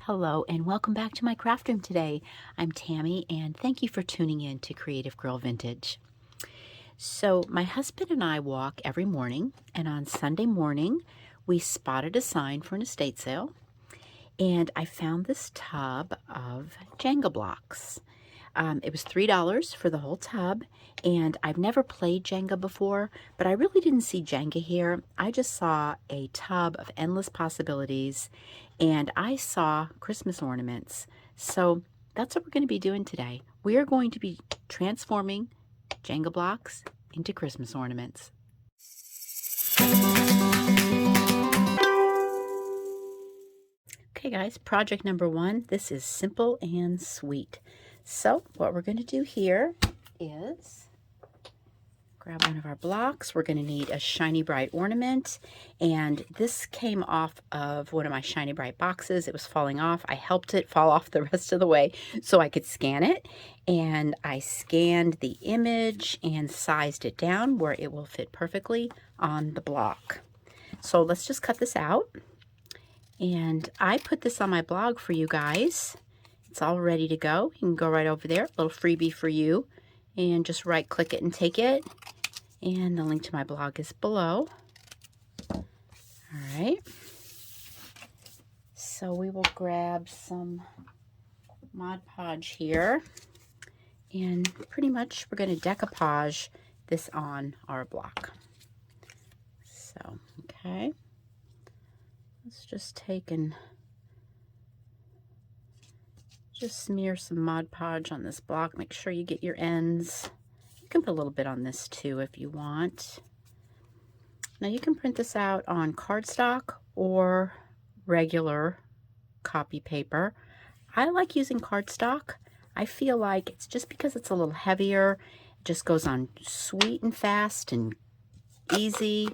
Hello and welcome back to my craft room today. I'm Tammy and thank you for tuning in to Creative Girl Vintage. So my husband and I walk every morning, and on Sunday morning we spotted a sign for an estate sale, and I found this tub of Jenga blocks. It was $3 for the whole tub, and I've never played Jenga before, but I really didn't see Jenga here. I just saw a tub of endless possibilities, and I saw Christmas ornaments. So that's what we're going to be doing today. We are going to be transforming Jenga blocks into Christmas ornaments. Okay guys, project number one. This is simple and sweet. So what we're going to do here is grab one of our blocks. We're going to need a Shiny Bright ornament, and this came off of one of my Shiny Bright boxes. It was falling off. I helped it fall off the rest of the way so I could scan it, and I scanned the image and sized it down where it will fit perfectly on the block. So let's just cut this out, and I put this on my blog for you guys. It's all ready to go. You can go right over there, a little freebie for you, and just right click it and take it. And the link to my blog is below. All right. So we will grab some Mod Podge here, and pretty much we're going to decoupage this on our block. So, okay. Let's just take and just smear some Mod Podge on this block. Make sure you get your ends. You can put a little bit on this too if you want. Now you can print this out on cardstock or regular copy paper. I like using cardstock. I feel like it's just because it's a little heavier. It just goes on sweet and fast and easy.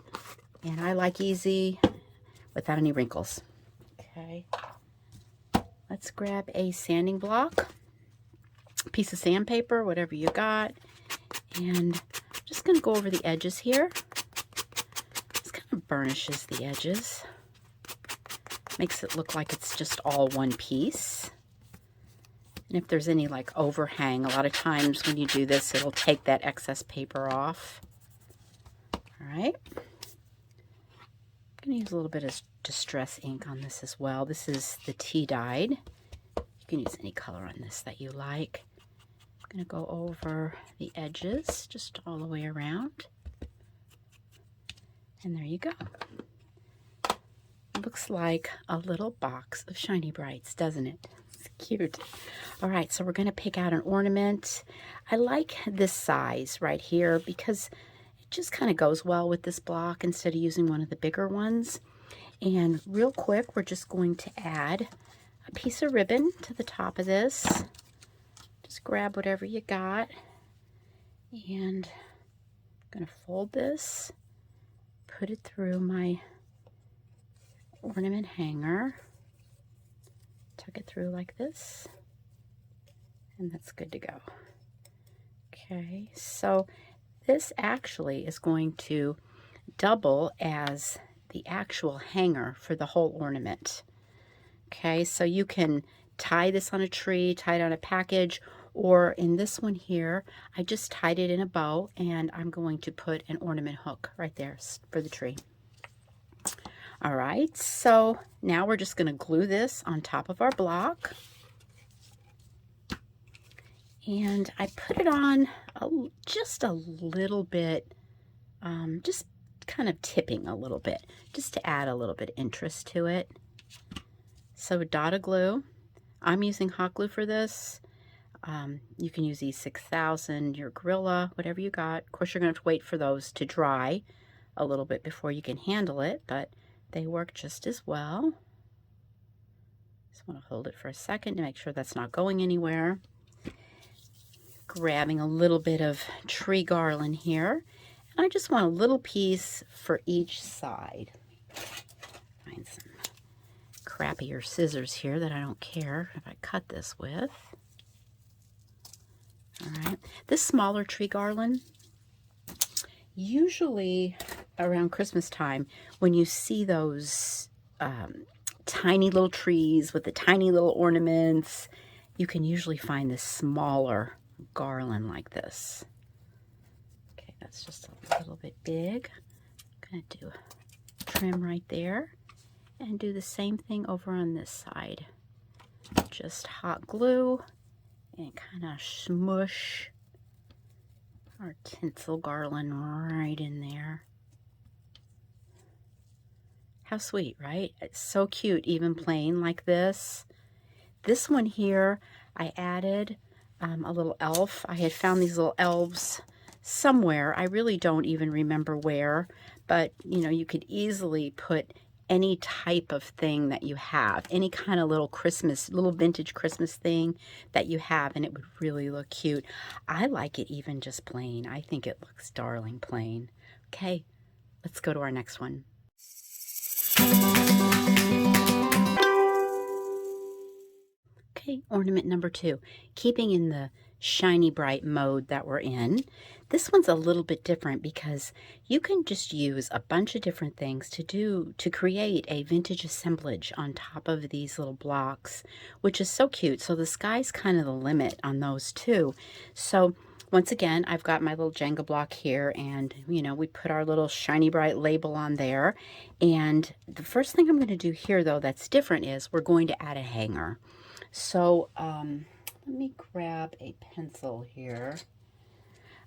And I like easy without any wrinkles. Okay. Let's grab a sanding block, piece of sandpaper, whatever you got, and I'm just going to go over the edges here. This kind of burnishes the edges, makes it look like it's just all one piece. And if there's any like overhang, a lot of times when you do this, it'll take that excess paper off. All right. I'm going to use a little bit of distress ink on this as well. This is the tea dyed. You can use any color on this that you like. I'm going to go over the edges just all the way around. And there you go. It looks like a little box of Shiny Brights, doesn't it? It's cute. All right, so we're going to pick out an ornament. I like this size right here because it just kind of goes well with this block instead of using one of the bigger ones. And real quick, we're just going to add a piece of ribbon to the top of this. Just grab whatever you got, and I'm going to fold this, put it through my ornament hanger, tuck it through like this, and that's good to go. Okay, so this actually is going to double as the actual hanger for the whole ornament. Okay, so you can tie this on a tree, tie it on a package, or in this one here, I just tied it in a bow, and I'm going to put an ornament hook right there for the tree. All right, so now we're just going to glue this on top of our block. And I put it on just a little bit, just kind of tipping a little bit, just to add a little bit of interest to it. So a dot of glue. I'm using hot glue for this. You can use E6000, your Gorilla, whatever you got. Of course, you're going to have to wait for those to dry a little bit before you can handle it, but they work just as well. Just want to hold it for a second to make sure that's not going anywhere. Grabbing a little bit of tree garland here. And I just want a little piece for each side. Find some crappier scissors here that I don't care if I cut this with. All right, this smaller tree garland, usually around Christmas time, when you see those tiny little trees with the tiny little ornaments, you can usually find this smaller garland like this. Okay, that's just a little bit big. I'm going to do a trim right there and do the same thing over on this side. Just hot glue and kind of smush our tinsel garland right in there. How sweet, right? It's so cute, even plain like this. This one here, I added a little elf. I had found these little elves somewhere. I really don't even remember where, but you know, you could easily put any type of thing that you have, any kind of little Christmas, little vintage Christmas thing that you have, and it would really look cute. I like it even just plain. I think it looks darling plain. Okay, let's go to our next one. Okay, ornament number 2, keeping in the shiny bright mode that we're in. This one's a little bit different because you can just use a bunch of different things to create a vintage assemblage on top of these little blocks, which is so cute. So the sky's kind of the limit on those too. So once again, I've got my little Jenga block here, and you know, we put our little shiny bright label on there. And the first thing I'm going to do here though that's different is we're going to add a hanger. So let me grab a pencil here.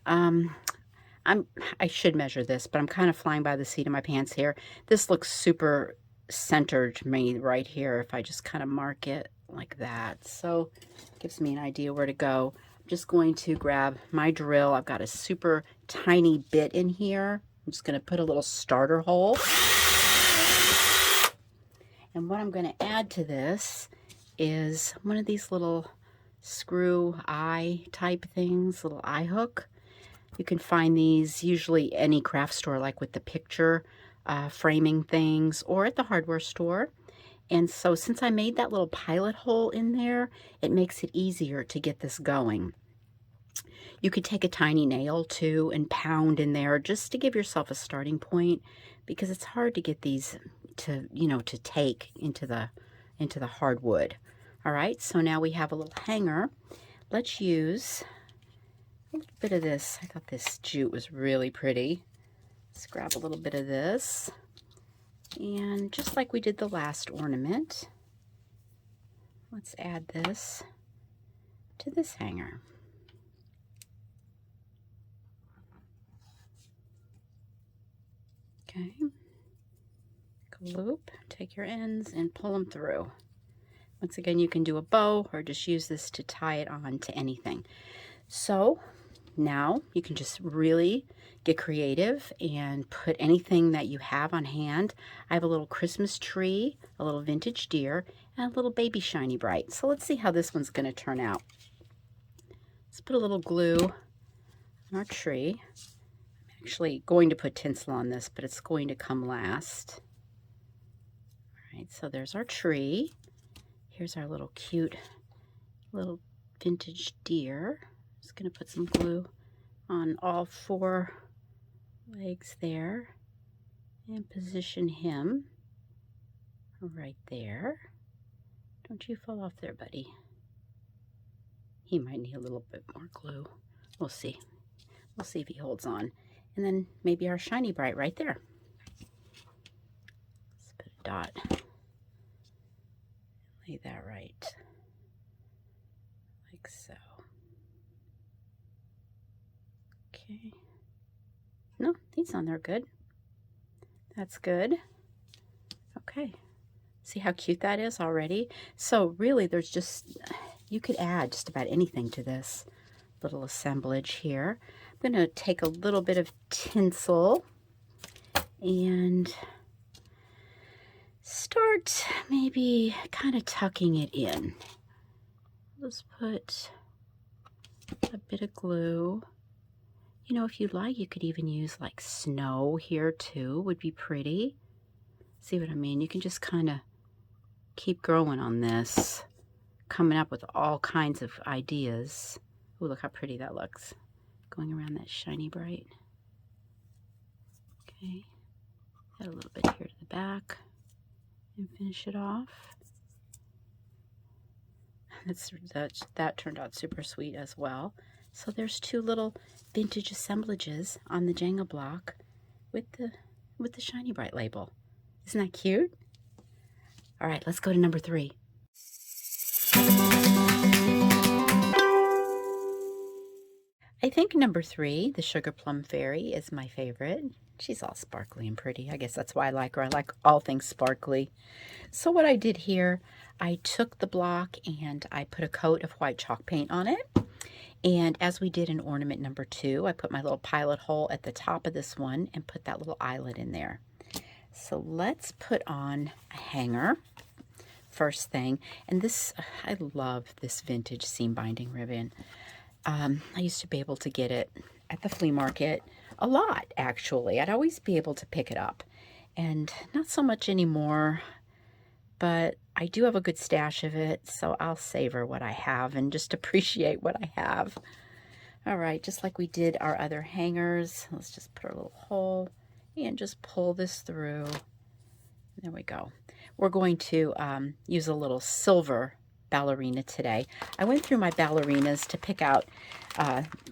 I should measure this, but I'm kind of flying by the seat of my pants here. This looks super centered to me right here if I just kind of mark it like that. So it gives me an idea where to go. I'm just going to grab my drill. I've got a super tiny bit in here. I'm just going to put a little starter hole. And what I'm going to add to this is one of these little screw eye type things, little eye hook. You can find these usually any craft store, like with the picture framing things, or at the hardware store. And so since I made that little pilot hole in there, it makes it easier to get this going. You could take a tiny nail too and pound in there just to give yourself a starting point, because it's hard to get these to, you know, to take into the hardwood. All right, so now we have a little hanger. Let's use a little bit of this. I thought this jute was really pretty. Let's grab a little bit of this. And just like we did the last ornament, let's add this to this hanger. Okay, make a loop, take your ends and pull them through. Once again, you can do a bow or just use this to tie it on to anything. So now you can just really get creative and put anything that you have on hand. I have a little Christmas tree, a little vintage deer, and a little baby shiny bright. So let's see how this one's going to turn out. Let's put a little glue on our tree. I'm actually going to put tinsel on this, but it's going to come last. All right, so there's our tree. Here's our little cute little vintage deer. Just going to put some glue on all 4 legs there and position him right there. Don't you fall off there, buddy. He might need a little bit more glue. We'll see. We'll see if he holds on. And then maybe our shiny bright right there. Let's put a dot. Lay that right, like so. Okay. No, these on there good. That's good. Okay. See how cute that is already? So really there's just, you could add just about anything to this little assemblage here. I'm going to take a little bit of tinsel and start maybe kind of tucking it in. Let's put a bit of glue. You know, if you'd like, you could even use like snow here too, would be pretty. See what I mean? You can just kind of keep growing on this, coming up with all kinds of ideas. Oh, look how pretty that looks. Going around that shiny bright. Okay, add a little bit here to the back. and finish it off. That turned out super sweet as well. So there's two little vintage assemblages on the Jenga block with the Shiny Bright label. Isn't that cute? All right, let's go to number 3. I think number 3, the Sugar Plum Fairy, is my favorite. She's all sparkly and pretty. I guess that's why I like her. I like all things sparkly. So what I did here, I took the block and I put a coat of white chalk paint on it. And as we did in ornament number 2, I put my little pilot hole at the top of this one and put that little eyelet in there. So let's put on a hanger first thing. And this, I love this vintage seam binding ribbon. I used to be able to get it at the flea market a lot, actually. I'd always be able to pick it up. And not so much anymore, but I do have a good stash of it, so I'll savor what I have and just appreciate what I have. All right, just like we did our other hangers, let's just put a little hole and just pull this through. There we go. We're going to use a little silver ballerina today. I went through my ballerinas to pick out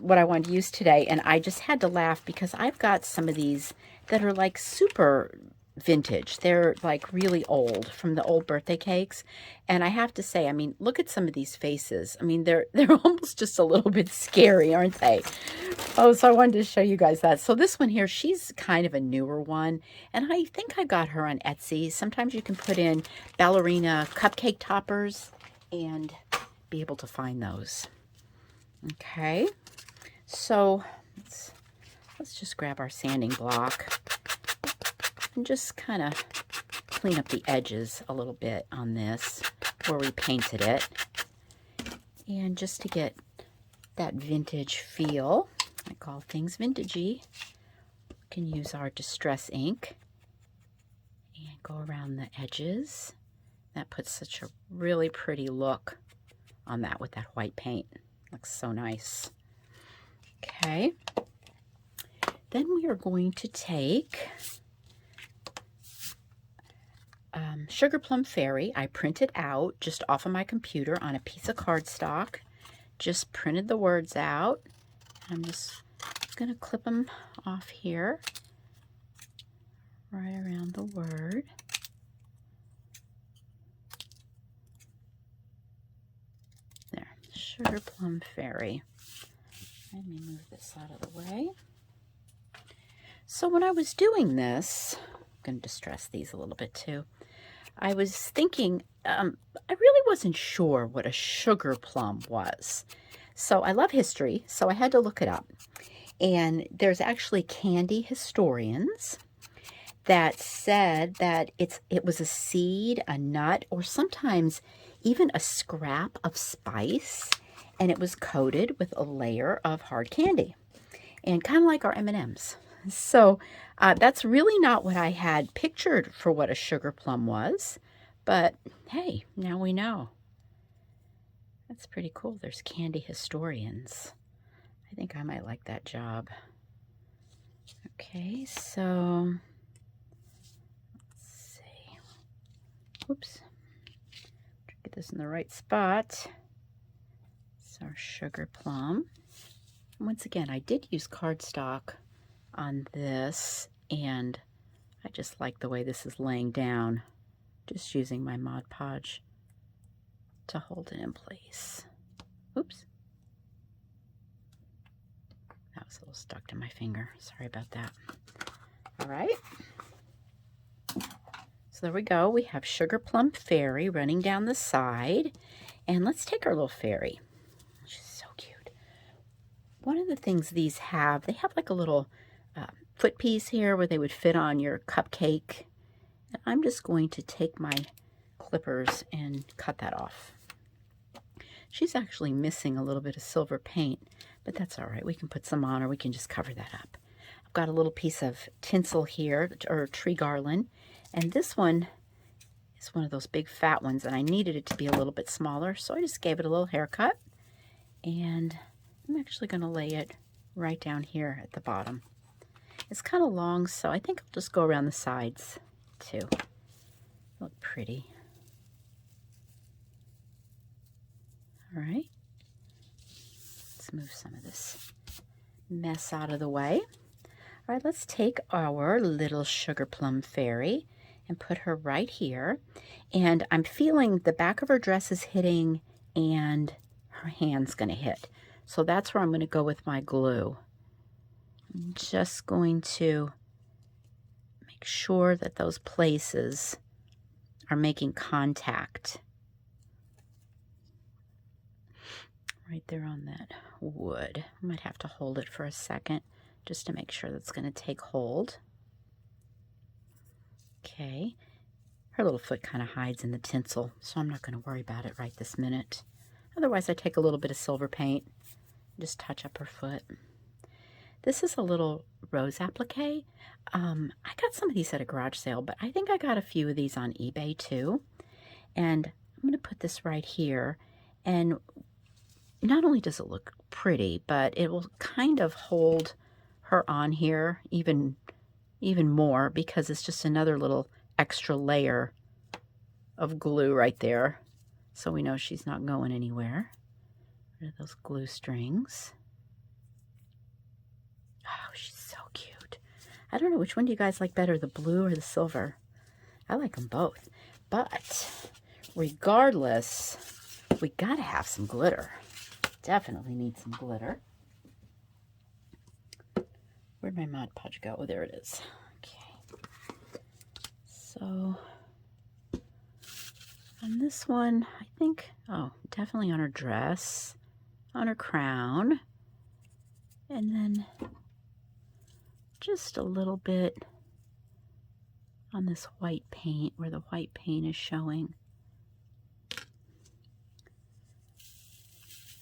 what I wanted to use today, and I just had to laugh because I've got some of these that are like super vintage. They're like really old, from the old birthday cakes. And I have to say, I mean, look at some of these faces. I mean, they're almost just a little bit scary, aren't they? Oh, so I wanted to show you guys that. So this one here, she's kind of a newer one, and I think I got her on Etsy. Sometimes you can put in ballerina cupcake toppers and be able to find those. Okay, so let's just grab our sanding block and just kind of clean up the edges a little bit on this where we painted it. And just to get that vintage feel, like all things vintagey, we can use our Distress ink and go around the edges. That puts such a really pretty look on that with that white paint. Looks so nice. Okay. Then we are going to take Sugar Plum Fairy. I printed out just off of my computer on a piece of cardstock. Just printed the words out. I'm just going to clip them off here, right around the word. There, Sugar Plum Fairy. Let me move this out of the way. So when I was doing this, I'm going to distress these a little bit too. I was thinking, I really wasn't sure what a sugar plum was. So I love history, so I had to look it up. And there's actually candy historians that said that it was a seed, a nut, or sometimes even a scrap of spice, and it was coated with a layer of hard candy, and kind of like our M&Ms. So that's really not what I had pictured for what a sugar plum was, but hey, now we know. That's pretty cool. There's candy historians. I think I might like that job. Okay, so let's see. Oops. Get this in the right spot. It's our sugar plum. Once again, I did use cardstock on this, and I just like the way this is laying down, just using my Mod Podge to hold it in place. Oops. That was a little stuck to my finger. Sorry about that. All right. So there we go. We have Sugar Plum Fairy running down the side. And let's take our little fairy. She's so cute. One of the things these have, they have like a little foot piece here where they would fit on your cupcake. And I'm just going to take my clippers and cut that off. She's actually missing a little bit of silver paint, but that's all right. We can put some on, or we can just cover that up. I've got a little piece of tinsel here, or tree garland, and this one is one of those big fat ones, and I needed it to be a little bit smaller, so I just gave it a little haircut, and I'm actually going to lay it right down here at the bottom. It's kind of long, so I think I'll just go around the sides too. A Look pretty. All right. Let's move some of this mess out of the way. All right, let's take our little sugar plum fairy and put her right here. And I'm feeling the back of her dress is hitting and her hand's going to hit. So that's where I'm going to go with my glue. I'm just going to make sure that those places are making contact. Right there on that wood. I might have to hold it for a second just to make sure that's going to take hold. Okay. Her little foot kind of hides in the tinsel, so I'm not going to worry about it right this minute. Otherwise, I take a little bit of silver paint, just touch up her foot. This is a little rose applique. I got some of these at a garage sale, but I think I got a few of these on eBay too. And I'm going to put this right here. And not only does it look pretty, but it will kind of hold her on here even more, because it's just another little extra layer of glue right there. So we know she's not going anywhere. Rid of those glue strings. Oh, she's so cute. I don't know, which one do you guys like better, the blue or the silver? I like them both. But regardless, we gotta have some glitter. Definitely need some glitter. Where'd my Mod Podge go? Oh, there it is. Okay. So on this one, I think, oh, definitely on her dress, on her crown, and then just a little bit on this white paint where the white paint is showing.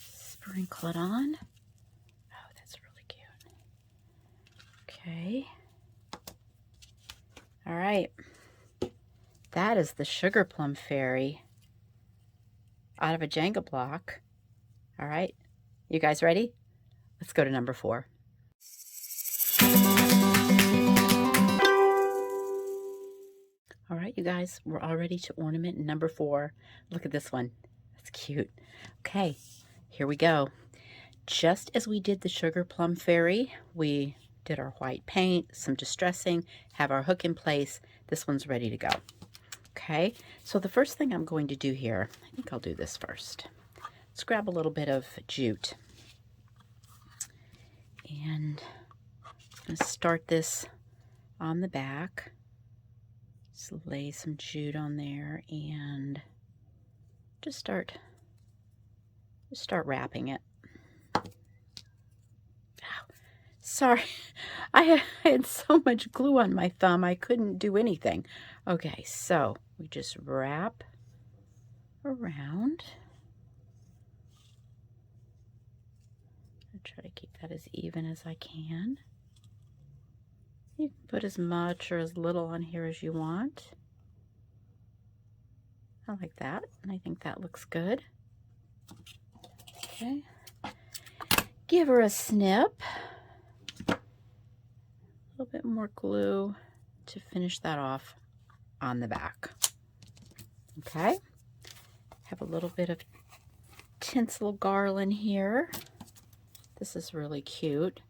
Sprinkle it on. Oh, that's really cute. Okay. All right. That is the Sugar Plum Fairy out of a Jenga block. All right. You guys ready? Let's go to number 4. All right, you guys, we're all ready to ornament number 4. Look at this one. That's cute. Okay, here we go. Just as we did the Sugar Plum Fairy, we did our white paint, some distressing, have our hook in place. This one's ready to go. Okay, so the first thing I'm going to do here, I think I'll do this first. Let's grab a little bit of jute. And I'm going to start this on the back. Just lay some jute on there and just start wrapping it. Ow. Sorry, I had so much glue on my thumb I couldn't do anything. Okay, so we just wrap around. I try to keep that as even as I can. You can put as much or as little on here as you want. I like that, and I think that looks good. Okay. Give her a snip. A little bit more glue to finish that off on the back. Okay. Have a little bit of tinsel garland here. This is really cute.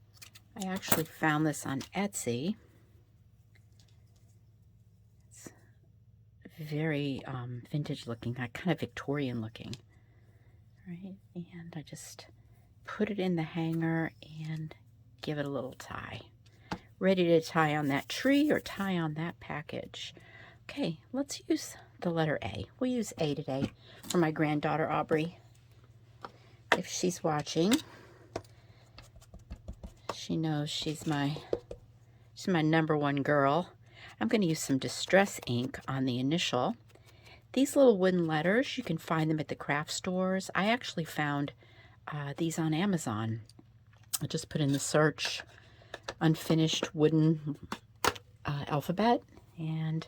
I actually found this on Etsy. It's very vintage looking, kind of Victorian looking. Right, and I just put it in the hanger and give it a little tie. Ready to tie on that tree or tie on that package. Okay, let's use the letter A. We'll use A today for my granddaughter Aubrey. If she's watching, she knows she's my number one girl. I'm going to use some distress ink on the initial. These little wooden letters, you can find them at the craft stores. I actually found these on Amazon. I just put in the search unfinished wooden alphabet and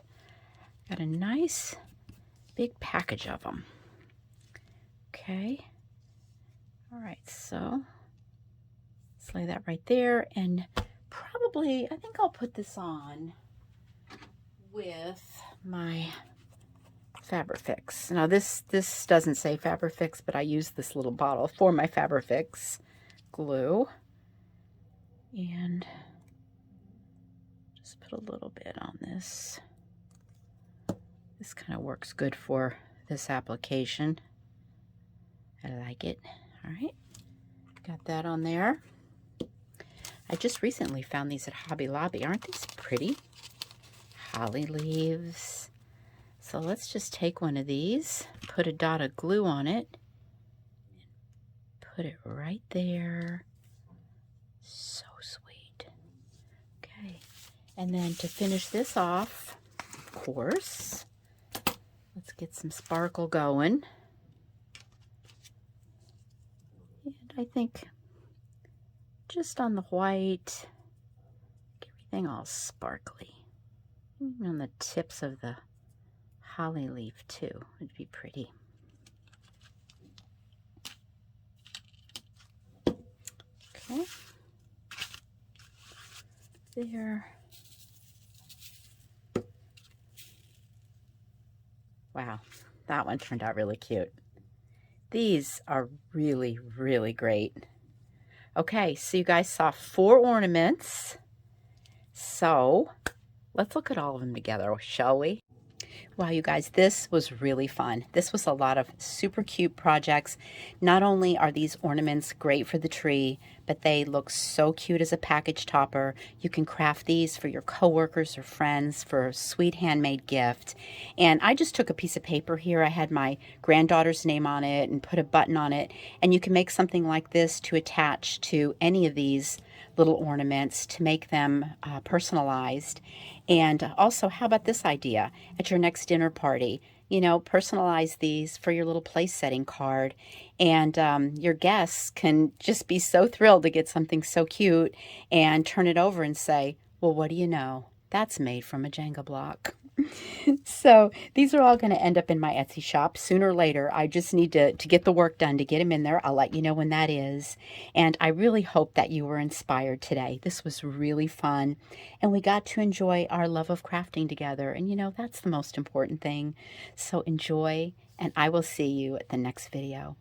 got a nice big package of them. Okay. All right, so let's lay that right there, and probably, I think I'll put this on with my Fabrifix. Now this doesn't say Fabrifix, but I use this little bottle for my Fabrifix glue. And just put a little bit on this. This kind of works good for this application. I like it. All right, got that on there. I just recently found these at Hobby Lobby. Aren't these pretty? Holly leaves. So let's just take one of these, put a dot of glue on it, put it right there. So sweet. Okay, and then to finish this off, of course, let's get some sparkle going. And I think just on the white, everything all sparkly. Even on the tips of the holly leaf too, would be pretty. Okay. There. Wow, that one turned out really cute. These are really, really great. Okay, so you guys saw 4 ornaments. So let's look at all of them together, shall we? Wow, you guys, this was really fun. This was a lot of super cute projects. Not only are these ornaments great for the tree, but they look so cute as a package topper. You can craft these for your coworkers or friends for a sweet handmade gift. And I just took a piece of paper here. I had my granddaughter's name on it and put a button on it. And you can make something like this to attach to any of these little ornaments to make them personalized. And also, how about this idea? At your next dinner party, you know, personalize these for your little place setting card. And your guests can just be so thrilled to get something so cute and turn it over and say, well, what do you know? That's made from a Jenga block. So these are all going to end up in my Etsy shop sooner or later. I just need to get the work done to get them in there. I'll let you know when that is. And I really hope that you were inspired today. This was really fun. And we got to enjoy our love of crafting together. And you know, that's the most important thing. So enjoy, and I will see you at the next video.